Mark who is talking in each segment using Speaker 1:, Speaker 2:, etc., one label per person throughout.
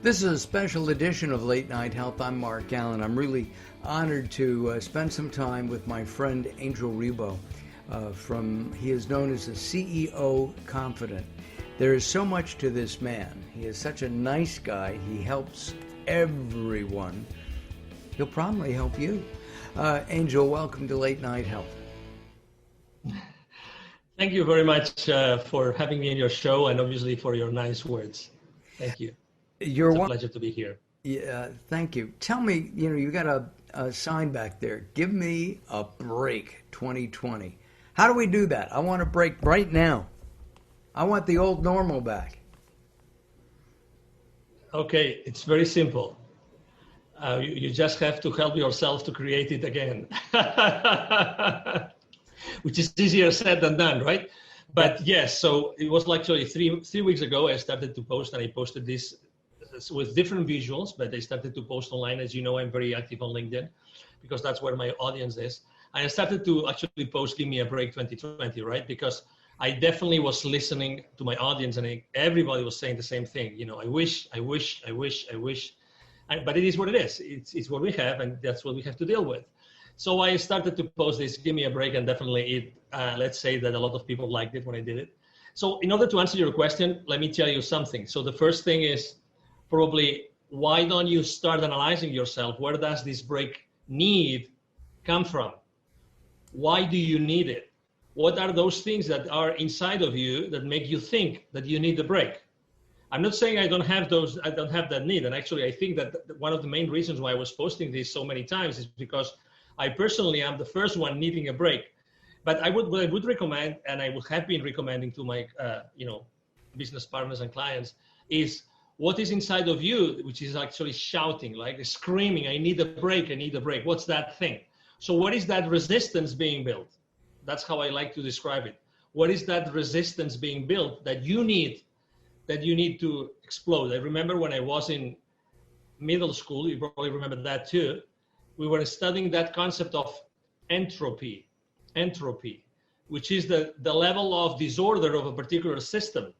Speaker 1: This is a special edition of Late Night Health. I'm Mark Alyn. I'm really honored to spend some time with my friend Angel Ribo. He is known as the CEO Confident. There is so much to this man. He is such a nice guy. He helps everyone. He'll probably help you. Angel, welcome to Late Night Health.
Speaker 2: Thank you very much for having me in your show and obviously for your nice words. Thank you. It's a pleasure to be here.
Speaker 1: Yeah, thank you. Tell me, you got a sign back there. Give me a break 2020. How do we do that? I want a break right now. I want the old normal back.
Speaker 2: Okay, it's very simple. You just have to help yourself to create it again, which is easier said than done, right? But yes, so it was actually three weeks ago I started to post, and I posted this with different visuals, but I started to post online. As you know, I'm very active on LinkedIn because that's where my audience is. And I started to actually post, give me a break 2020, right? Because I definitely was listening to my audience and everybody was saying the same thing. I wish. But it is what it is. It's what we have, and that's what we have to deal with. So I started to post this, give me a break, and definitely let's say that a lot of people liked it when I did it. So in order to answer your question, let me tell you something. So the first thing is probably, why don't you start analyzing yourself? Where does this break need come from? Why do you need it? What are those things that are inside of you that make you think that you need a break? I'm not saying I don't have that need. And actually, I think that one of the main reasons why I was posting this so many times is because I personally am the first one needing a break. But what I would recommend, and I would have been recommending to my business partners and clients, is what is inside of you, which is actually shouting, like screaming, I need a break, I need a break. What's that thing? So what is that resistance being built? That's how I like to describe it. What is that resistance being built that you need to explode? I remember when I was in middle school, you probably remember that too, we were studying that concept of entropy, which is the level of disorder of a particular system.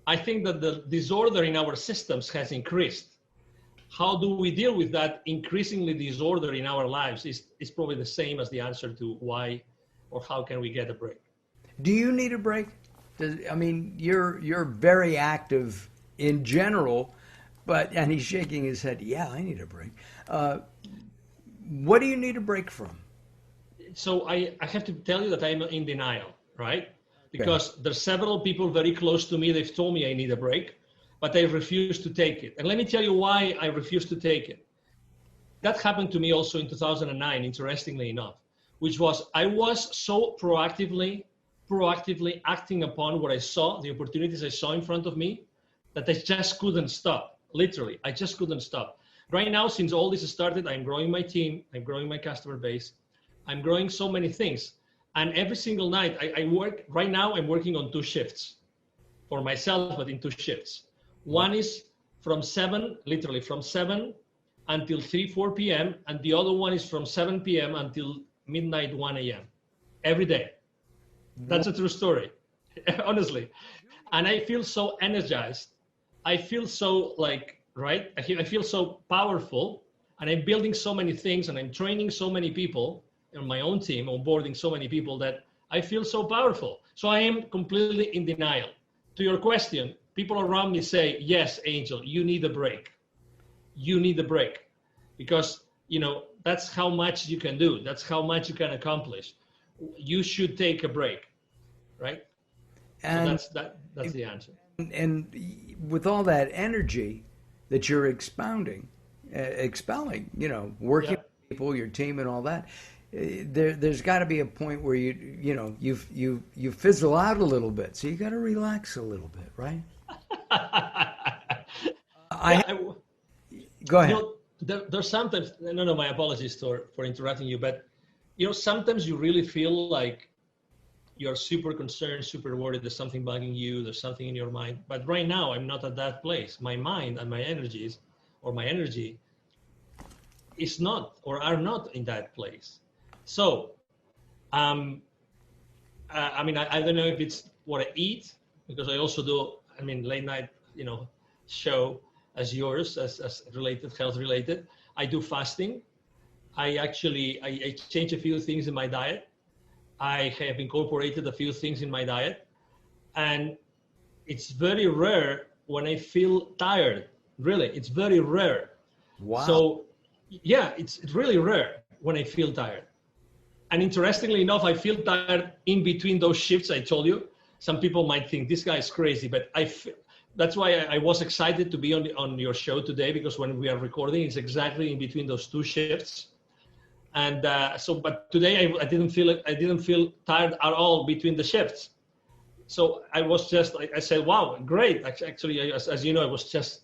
Speaker 2: I think that the disorder in our systems has increased. How do we deal with that increasingly disorder in our lives is probably the same as the answer to why or how can we get a break.
Speaker 1: Do you need a break? You're very active in general, and he's shaking his head, yeah, I need a break. What do you need a break from?
Speaker 2: So I have to tell you that I'm in denial, right? Because there's several people very close to me, they've told me I need a break, but I refuse to take it. And let me tell you why I refuse to take it. That happened to me also in 2009, interestingly enough, which was I was so proactively acting upon what I saw, the opportunities I saw in front of me, that I just couldn't stop. Literally, I just couldn't stop. Right now, since all this started, I'm growing my team, I'm growing my customer base, I'm growing so many things. And every single night I work, right now I'm working on 2 shifts for myself, but in 2 shifts. One is from 7 until 4 p.m. And the other one is from 7 p.m. until midnight, 1 a.m. every day. That's a true story, honestly. And I feel so energized. I feel so I feel so powerful, and I'm building so many things and I'm training so many people on my own team, onboarding so many people that I feel so powerful. So I am completely in denial. To your question, people around me say, yes, Angel, you need a break. You need a break because, that's how much you can do. That's how much you can accomplish. You should take a break, right? And so that's the answer.
Speaker 1: And with all that energy that you're expelling, working with people, your team and all that, there's got to be a point where you fizzle out a little bit. So you got to relax a little bit, right? Go ahead.
Speaker 2: There's sometimes, no, my apologies for interrupting you, but sometimes you really feel like you're super concerned, super worried, there's something bugging you, there's something in your mind. But right now, I'm not at that place. My mind and my energy is not or are not in that place. So, I don't know if it's what I eat, because I also do, late night, show. as yours, as related, health related. I do fasting. I change a few things in my diet. I have incorporated a few things in my diet, and it's very rare when I feel tired. Really, it's very rare.
Speaker 1: Wow.
Speaker 2: So, yeah, it's really rare when I feel tired. And interestingly enough, I feel tired in between those shifts I told you. Some people might think this guy is crazy, but that's why I was excited to be on your show today, because when we are recording, it's exactly in between those two shifts. And but today I didn't feel tired at all between the shifts. So I was just, I said, wow, great. Actually, as you know, I was just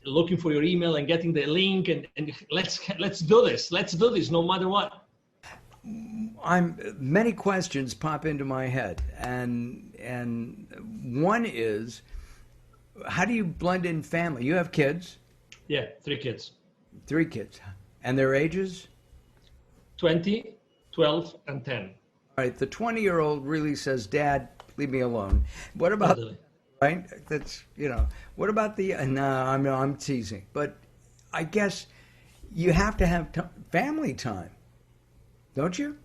Speaker 2: looking for your email and getting the link, and let's do this. Let's do this no matter what.
Speaker 1: Many questions pop into my head, and one is, how do you blend in family? You have kids?
Speaker 2: Yeah, 3 kids.
Speaker 1: 3 kids. And their ages?
Speaker 2: 20, 12, and 10.
Speaker 1: All right, the 20-year-old really says, Dad, leave me alone. What about, right? That's, what about no, I'm teasing. But I guess you have to have family time, don't you?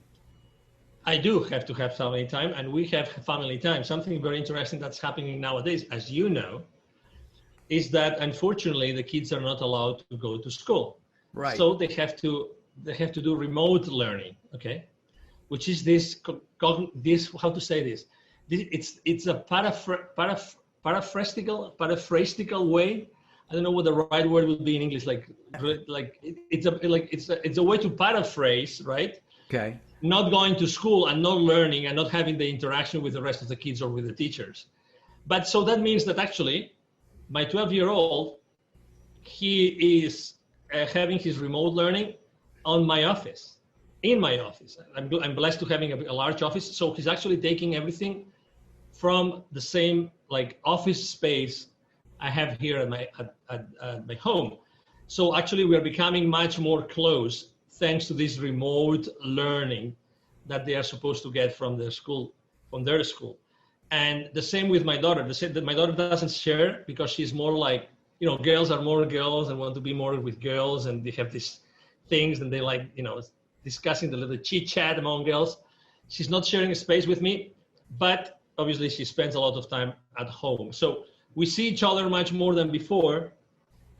Speaker 2: I do have to have family time, and we have family time. Something very interesting that's happening nowadays, as you know, is that unfortunately the kids are not allowed to go to school.
Speaker 1: Right.
Speaker 2: So they have to do remote learning, okay? Which is this how to say this? It's a paraphrasetical way. I don't know what the right word would be in English. It's a way to paraphrase, right?
Speaker 1: Okay.
Speaker 2: Not going to school and not learning and not having the interaction with the rest of the kids or with the teachers. But so that means that actually my 12-year-old, he is having his remote learning in my office. I'm blessed to having a large office. So he's actually taking everything from the same office space I have here at my home. So actually we are becoming much more close thanks to this remote learning that they are supposed to get from their school. And the same with my daughter. My daughter doesn't share because she's more like, girls are more girls and want to be more with girls, and they have these things and they like, discussing the little chit chat among girls. She's not sharing a space with me, but obviously she spends a lot of time at home. So we see each other much more than before.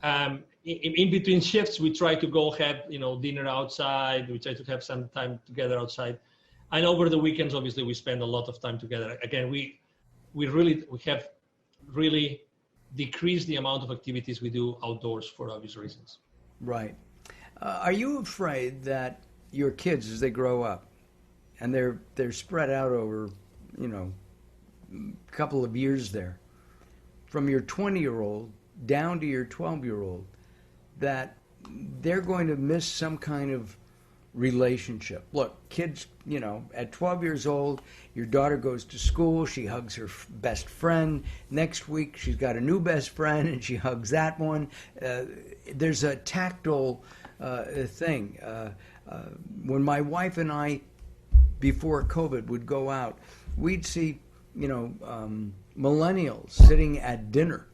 Speaker 2: In between shifts, we try to go have, dinner outside. We try to have some time together outside. And over the weekends, obviously, we spend a lot of time together. Again, we have really decreased the amount of activities we do outdoors for obvious reasons.
Speaker 1: Right. Are you afraid that your kids, as they grow up, and they're spread out over, a couple of years there, from your 20-year-old down to your 12-year-old, that they're going to miss some kind of relationship? Look, kids, at 12 years old, your daughter goes to school, she hugs her best friend. Next week, she's got a new best friend, and she hugs that one. There's a tactile thing. When my wife and I, before COVID, would go out, we'd see, millennials sitting at dinner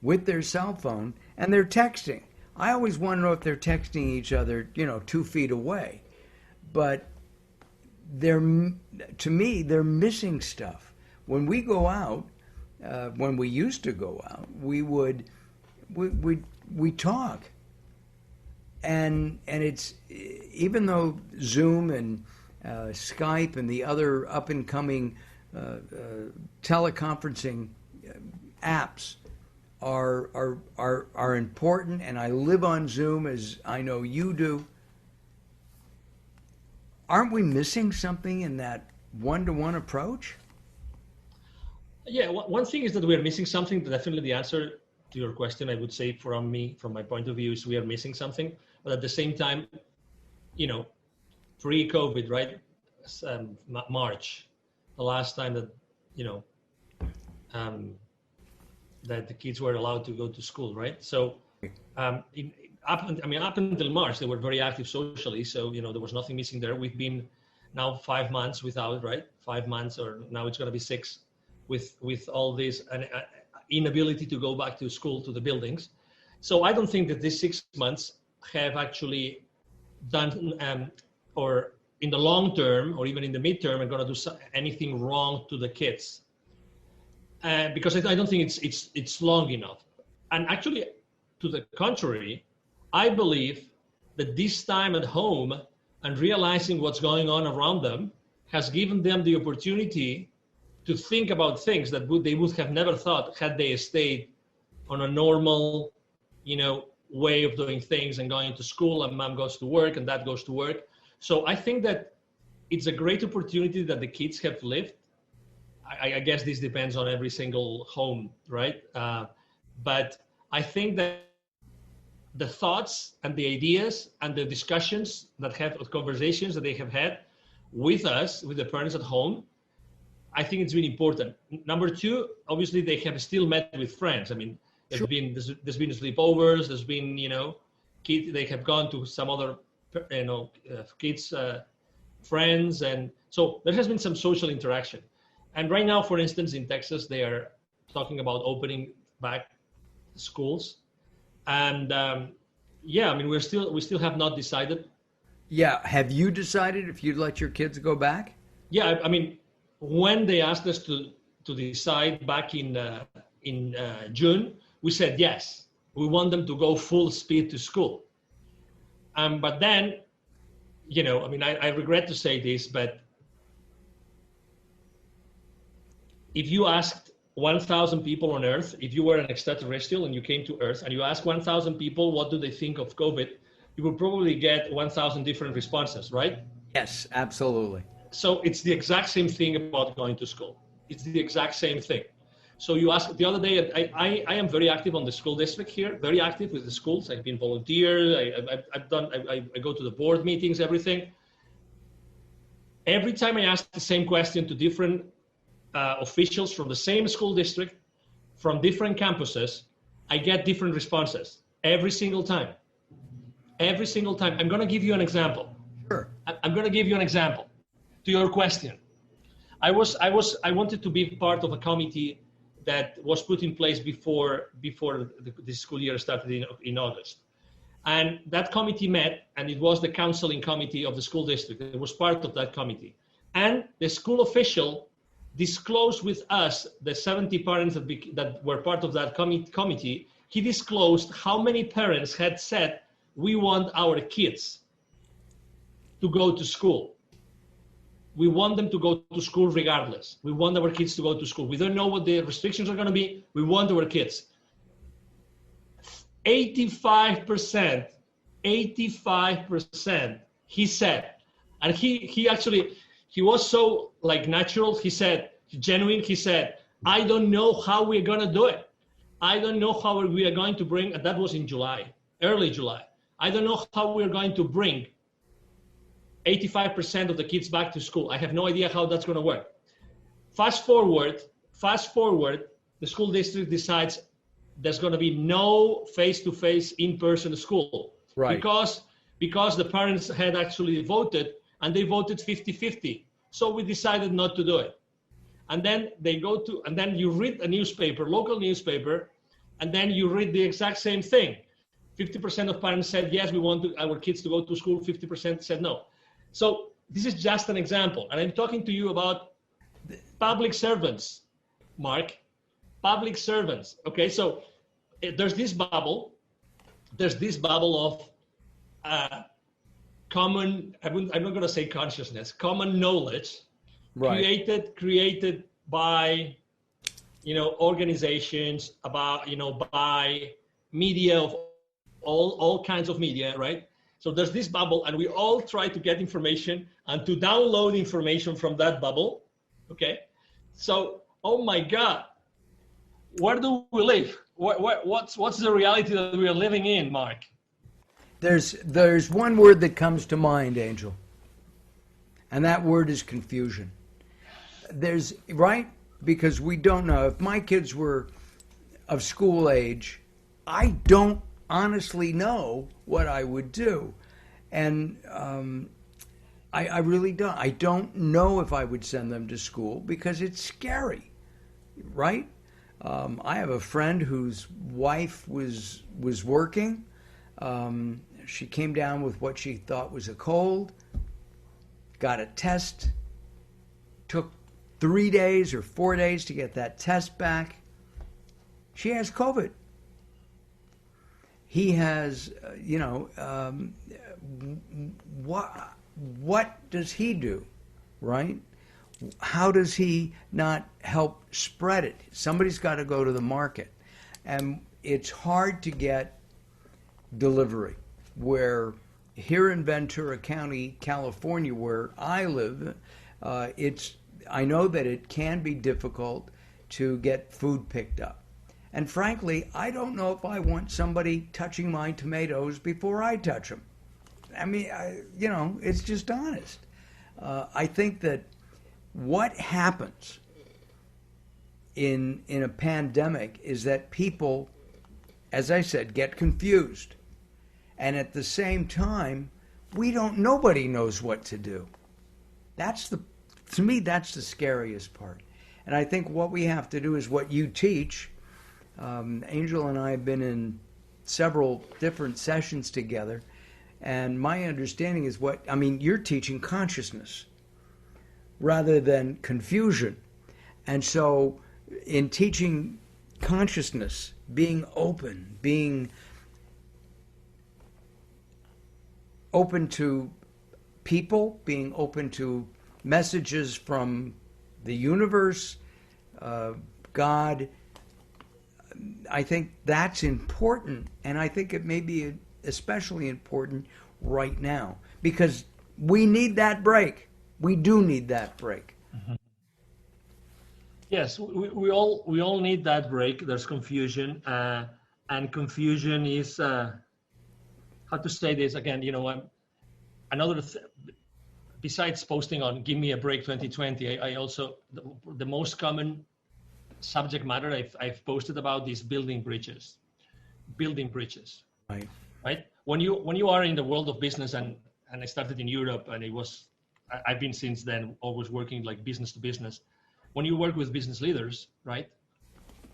Speaker 1: with their cell phone, and they're texting. I always want to know if they're texting each other, 2 feet away. But to me, they're missing stuff. When we go out, when we used to go out, we talk. And it's, even though Zoom and Skype and the other up and coming teleconferencing apps are important, and I live on Zoom, as I know you do, aren't we missing something in that one-to-one approach?
Speaker 2: Yeah, one thing is that we are missing something. Definitely the answer to your question, I would say from my point of view, is we are missing something. But at the same time, pre-COVID, right? March, the last time that, that the kids were allowed to go to school, right? So up until March, they were very active socially. So, there was nothing missing there. We've been now 5 months without, right? 5 months, or now it's going to be 6 with all this inability to go back to school, to the buildings. So I don't think that these 6 months have actually done, or in the long term, or even in the midterm, are going to do anything wrong to the kids. Because I don't think it's long enough. And actually, to the contrary, I believe that this time at home and realizing what's going on around them has given them the opportunity to think about things that they would have never thought had they stayed on a normal, way of doing things and going to school, and mom goes to work and dad goes to work. So I think that it's a great opportunity that the kids have lived. I guess this depends on every single home, right? But I think that the thoughts and the ideas and the discussions conversations that they have had with us, with the parents at home, I think it's been important. Number two, obviously they have still met with friends. I mean, there's been sleepovers, there's been, kids, they have gone to some other, kids, friends. And so there has been some social interaction. And right now, for instance, in Texas, they are talking about opening back schools. And we still have not decided.
Speaker 1: Yeah. Have you decided if you'd let your kids go back?
Speaker 2: Yeah. I mean, when they asked us to decide back in June, we said yes. We want them to go full speed to school. But then, I regret to say this, but if you asked 1,000 people on Earth, if you were an extraterrestrial and you came to Earth and you asked 1,000 people what do they think of COVID, you will probably get 1,000 different responses, right?
Speaker 1: Yes, absolutely.
Speaker 2: So it's the exact same thing about going to school. It's the exact same thing. So you asked the other day, I am very active on the school district here, very active with the schools. I've been volunteer. I go to the board meetings, everything. Every time I ask the same question to different officials from the same school district, from different campuses, I get different responses every single time. Every single time. I'm going to give you an example.
Speaker 1: Sure.
Speaker 2: I'm going to give you an example to your question. I wanted to be part of a committee that was put in place before the school year started in August. And that committee met, and it was the counseling committee of the school district. It was part of that committee. And the school official disclosed with us, the 70 parents that were part of that committee, he disclosed how many parents had said, we want our kids to go to school. We want them to go to school regardless. We want our kids to go to school. We don't know what the restrictions are going to be. We want our kids. 85%, he said. And he was so natural. He said, genuine. He said, I don't know how we're going to do it. I don't know how we are going to bring, and that was in July, early July. I don't know how we're going to bring 85% of the kids back to school. I have no idea how that's going to work. Fast forward, the school district decides there's going to be no face-to-face in-person school.
Speaker 1: Right.
Speaker 2: Because the parents had actually voted, and they voted 50-50. So we decided not to do it. And then and then you read a newspaper, local newspaper, and then you read the exact same thing. 50% of parents said, yes, we want our kids to go to school. 50% said no. So this is just an example. And I'm talking to you about public servants, Mark, public servants. Okay, so there's this bubble of common, I'm not going to say consciousness, common knowledge, right, created by, organizations, by media of all kinds of media, right? So there's this bubble, and we all try to get information and to download information from that bubble, okay? So, oh my God, where do we live? What's the reality that we are living in, Mark?
Speaker 1: There's one word that comes to mind, Angel, and that word is confusion. Right? Because we don't know. If my kids were of school age, I don't honestly know what I would do. And I really don't. I don't know if I would send them to school because it's scary, right? I have a friend whose wife was working. She came down with what she thought was a cold, got a test, took 3 days or 4 days to get that test back. She has COVID. He has, what does he do, right? How does he not help spread it? Somebody's got to go to the market. And it's hard to get delivery. Where here in Ventura County, California, where I live, I know that it can be difficult to get food picked up. And frankly, I don't know if I want somebody touching my tomatoes before I touch them. I mean, it's just honest. I think that what happens in a pandemic is that people, as I said, get confused. And at the same time, nobody knows what to do. To me, that's the scariest part. And I think what we have to do is what you teach. Angel and I have been in several different sessions together. And my understanding is you're teaching consciousness rather than confusion. And so in teaching consciousness, being open to people, being open to messages from the universe, God, I think that's important. And I think it may be especially important right now because we need that break. We do need that break.
Speaker 2: Mm-hmm. Yes, we all need that break. There's confusion, and confusion is how to say this again. Besides posting on "Give Me a Break 2020," I also the most common subject matter I've posted about is building bridges. Right. When you are in the world of business, and I started in Europe, and I've been since then always working like business to business. When you work with business leaders, right,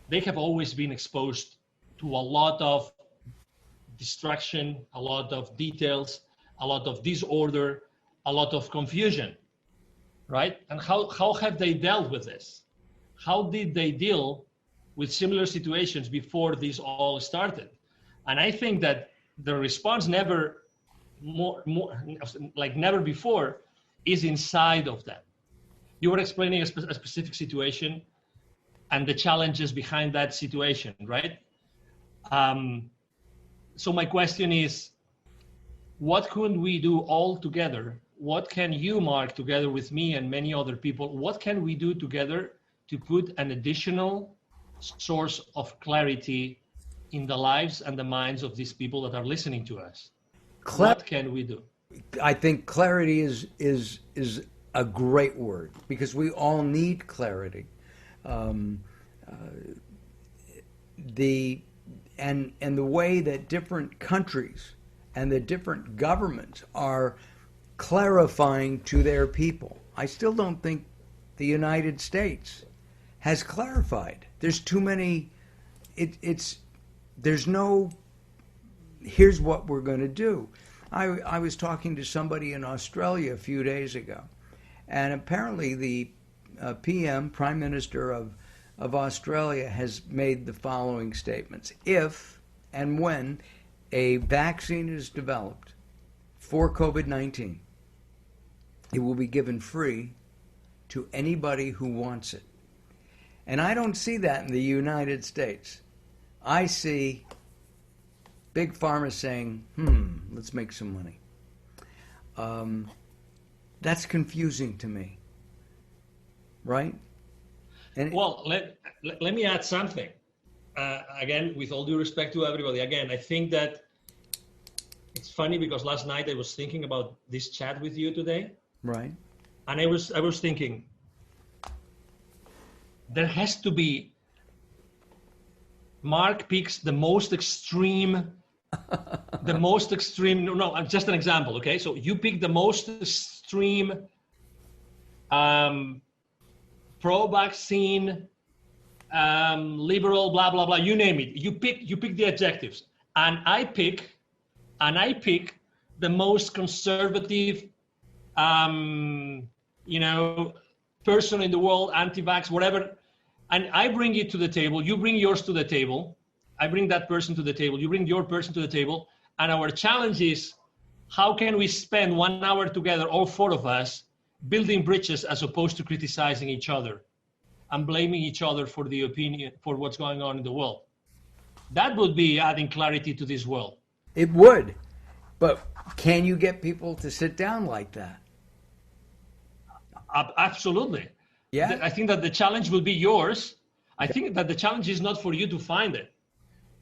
Speaker 2: they have always been exposed to a lot of distraction, a lot of details, a lot of disorder, a lot of confusion, right? And how have they dealt with this? How did they deal with similar situations before this all started? And I think that the response never before is inside of that. You were explaining a specific situation and the challenges behind that situation, right? So my question is, what could we do all together? What can you, Mark, together with me and many other people, what can we do together to put an additional source of clarity in the lives and the minds of these people that are listening to us? What can we do?
Speaker 1: I think clarity is a great word because we all need clarity. The way that different countries and the different governments are clarifying to their people. I still don't think the United States has clarified. There's too many. There's no. Here's what we're going to do. I was talking to somebody in Australia a few days ago, and apparently the PM, Prime Minister of Australia, has made the following statements. If and when a vaccine is developed for COVID-19, it will be given free to anybody who wants it. And I don't see that in the United States. I see Big Pharma saying, let's make some money. That's confusing to me, right?
Speaker 2: Well, let me add something. Again, with all due respect to everybody, again, I think that it's funny because last night I was thinking about this chat with you today.
Speaker 1: Right.
Speaker 2: And I was thinking, there has to be, Mark picks the most extreme, no, just an example, okay? So you pick the most extreme pro-vaccine liberal, blah blah blah. You name it. You pick the adjectives, and I pick the most conservative, you know, person in the world, anti-vax, whatever, and I bring it to the table. You bring yours to the table. I bring that person to the table. You bring your person to the table, and our challenge is, how can we spend 1 hour together, all four of us, building bridges as opposed to criticizing each other and blaming each other for the opinion, for what's going on in the world? That would be adding clarity to this world.
Speaker 1: It would. But can you get people to sit down like that?
Speaker 2: Absolutely.
Speaker 1: Yeah.
Speaker 2: I think that the challenge will be yours. I think that the challenge is not for you to find it.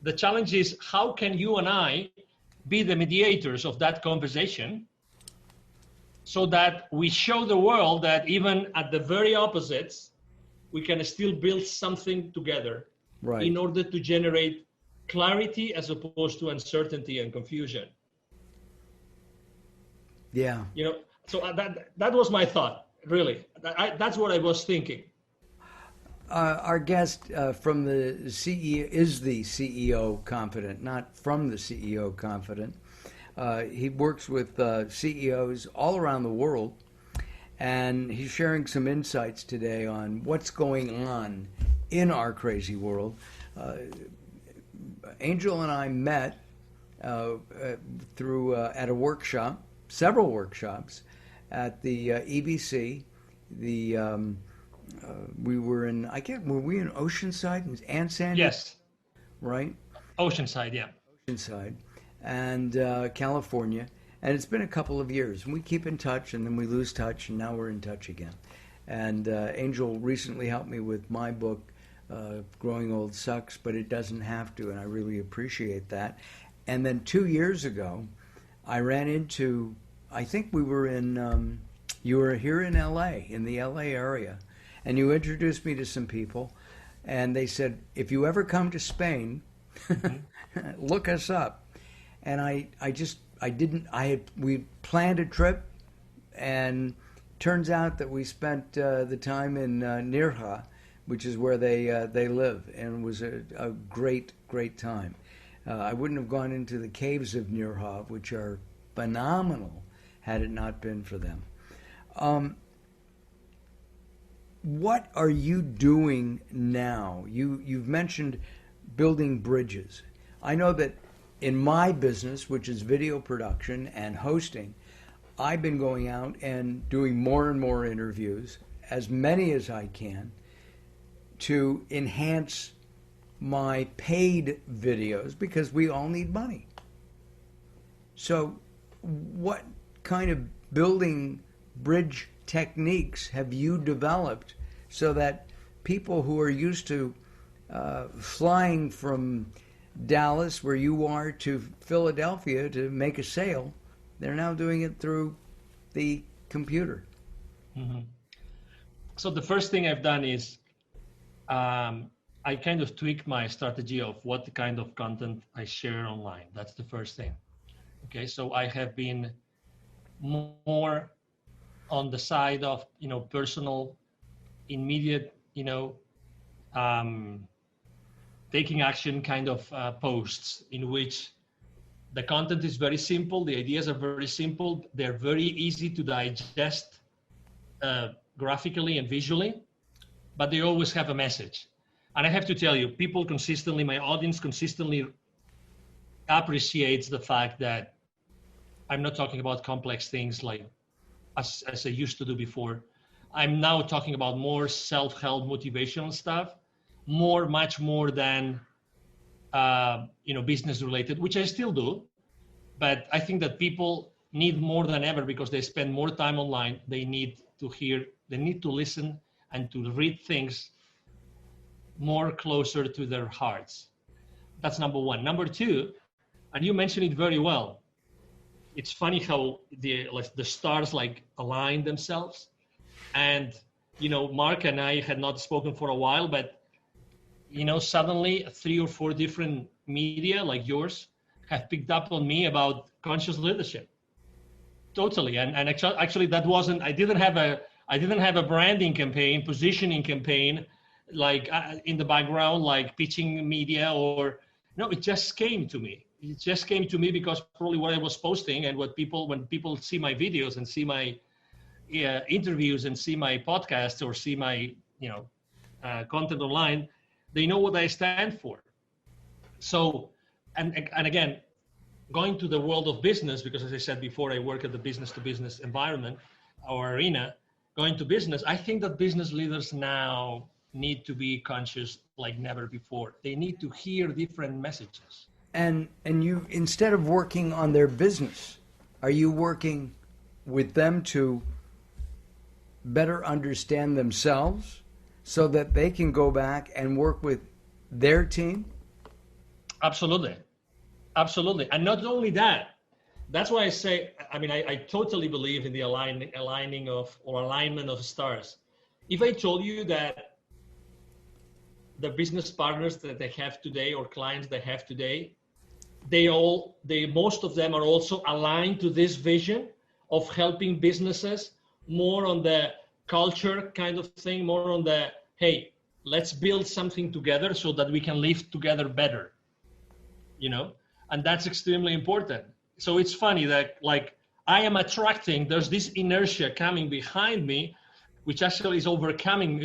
Speaker 2: The challenge is, how can you and I be the mediators of that conversation so that we show the world that even at the very opposites, we can still build something together,
Speaker 1: right,
Speaker 2: in order to generate clarity as opposed to uncertainty and confusion.
Speaker 1: Yeah.
Speaker 2: You know, so that was my thought, really. That's what I was thinking.
Speaker 1: Our guest from the CEO is the CEO Confident, not from the CEO Confident. He works with CEOs all around the world, and he's sharing some insights today on what's going on in our crazy world. Angel and I met through at a workshop, several workshops at the EBC. We were in, were we in Oceanside and San Diego?
Speaker 2: Yes.
Speaker 1: Right?
Speaker 2: Oceanside, yeah.
Speaker 1: Oceanside and California. And it's been a couple of years. And we keep in touch, and then we lose touch, and now we're in touch again. And Angel recently helped me with my book, Growing Old Sucks, but it doesn't have to, and I really appreciate that. And then 2 years ago, I ran into, I think we were in, you were here in LA, in the LA area, and you introduced me to some people, and they said, if you ever come to Spain, look us up. And we planned a trip, and turns out that we spent the time in Nirja, which is where they live, and it was a great time. I wouldn't have gone into the caves of Nirja, which are phenomenal, had it not been for them. What are you doing now? You've mentioned building bridges. I know that in my business, which is video production and hosting, I've been going out and doing more and more interviews, as many as I can, to enhance my paid videos, because we all need money. So what kind of building bridge techniques have you developed so that people who are used to flying from Dallas, where you are, to Philadelphia to make a sale, they're now doing it through the computer?
Speaker 2: Mm-hmm. So the first thing I've done is I kind of tweaked my strategy of what kind of content I share online. That's the first thing. Okay, so I have been more on the side of, personal, immediate, taking action kind of posts, in which the content is very simple, the ideas are very simple, they're very easy to digest graphically and visually, but they always have a message. And I have to tell you, people consistently, my audience consistently appreciates the fact that I'm not talking about complex things like as I used to do before. I'm now talking about more self-help, motivational stuff, much more than business related, which I still do. But I think that people need more than ever, because they spend more time online. They need to hear, they need to listen and to read things more closer to their hearts. That's number one. Number two, and you mentioned it very well, it's funny how the stars align themselves. And, Mark and I had not spoken for a while, but, suddenly 3 or 4 different media like yours have picked up on me about conscious leadership. Totally. And actually that wasn't, I didn't have a branding campaign, positioning campaign like in the background, like pitching media, or no, it just came to me. It just came to me because probably what I was posting and when people see my videos and see my interviews and see my podcast or see my content online, they know what I stand for. So, and again, going to the world of business, because as I said before, I work at the business to business environment or arena. Going to business, I think that business leaders now need to be conscious like never before. They need to hear different messages.
Speaker 1: And you, instead of working on their business, are you working with them to better understand themselves so that they can go back and work with their team?
Speaker 2: Absolutely. Absolutely. And not only that, that's why I say, I mean, I totally believe in the alignment of stars. If I told you that the business partners that they have today or clients they have today, most of them are also aligned to this vision of helping businesses more on the culture kind of thing, more on the, hey, let's build something together so that we can live together better, and that's extremely important. So it's funny that like I am attracting, there's this inertia coming behind me, which actually is overtaking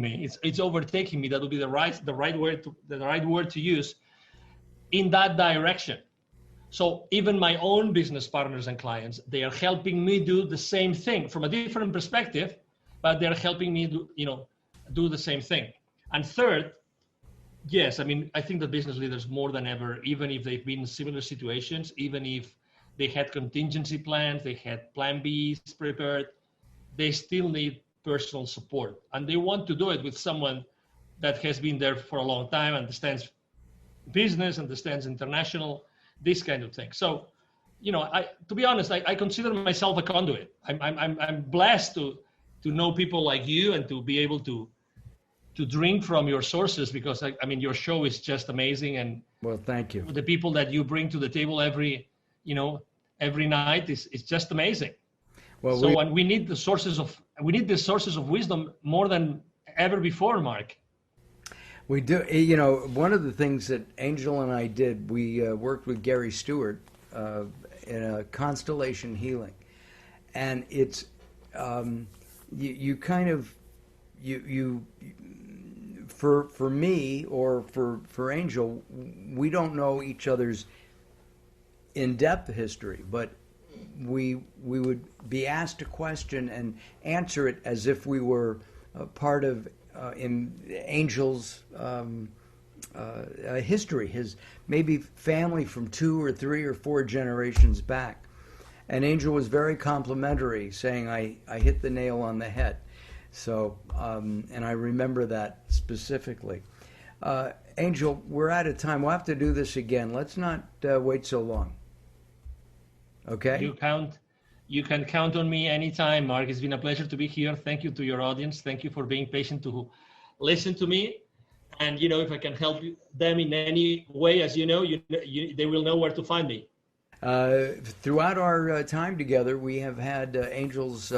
Speaker 2: me. It's overtaking me. That would be the right word to use in that direction. So even my own business partners and clients, they are helping me do the same thing from a different perspective, but they're helping me do the same thing. And third, yes, I mean, I think that business leaders more than ever, even if they've been in similar situations, even if they had contingency plans, they had plan Bs prepared, they still need personal support. And they want to do it with someone that has been there for a long time, understands business, understands international, this kind of thing. So, to be honest, I consider myself a conduit. I'm blessed to know people like you and to be able to drink from your sources, because I mean, your show is just amazing. And
Speaker 1: well, thank you.
Speaker 2: The people that you bring to the table every night is just amazing. Well, and we need the sources of wisdom more than ever before, Mark.
Speaker 1: We do. One of the things that Angel and I did, we worked with Gary Stewart in a constellation healing, and it's you for me or for Angel, we don't know each other's in-depth history, but we would be asked a question and answer it as if we were part of in Angel's history, his maybe family from 2 or 3 or 4 generations back. And Angel was very complimentary, saying I hit the nail on the head. So, and I remember that specifically. Angel, we're out of time. We'll have to do this again. Let's not wait so long. Okay?
Speaker 2: You can count on me anytime, Mark. It's been a pleasure to be here. Thank you to your audience. Thank you for being patient to listen to me. And, if I can help them in any way, as they will know where to find me.
Speaker 1: Throughout our time together, we have had Angel's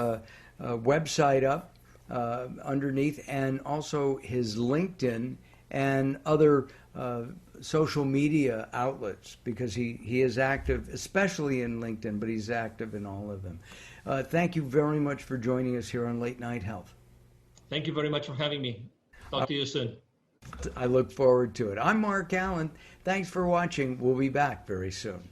Speaker 1: website up underneath, and also his LinkedIn and other social media outlets, because he is active, especially in LinkedIn, but he's active in all of them. Thank you very much for joining us here on Late Night Health.
Speaker 2: Thank you very much for having me. Talk to you soon.
Speaker 1: I look forward to it. I'm Mark Alyn. Thanks for watching. We'll be back very soon.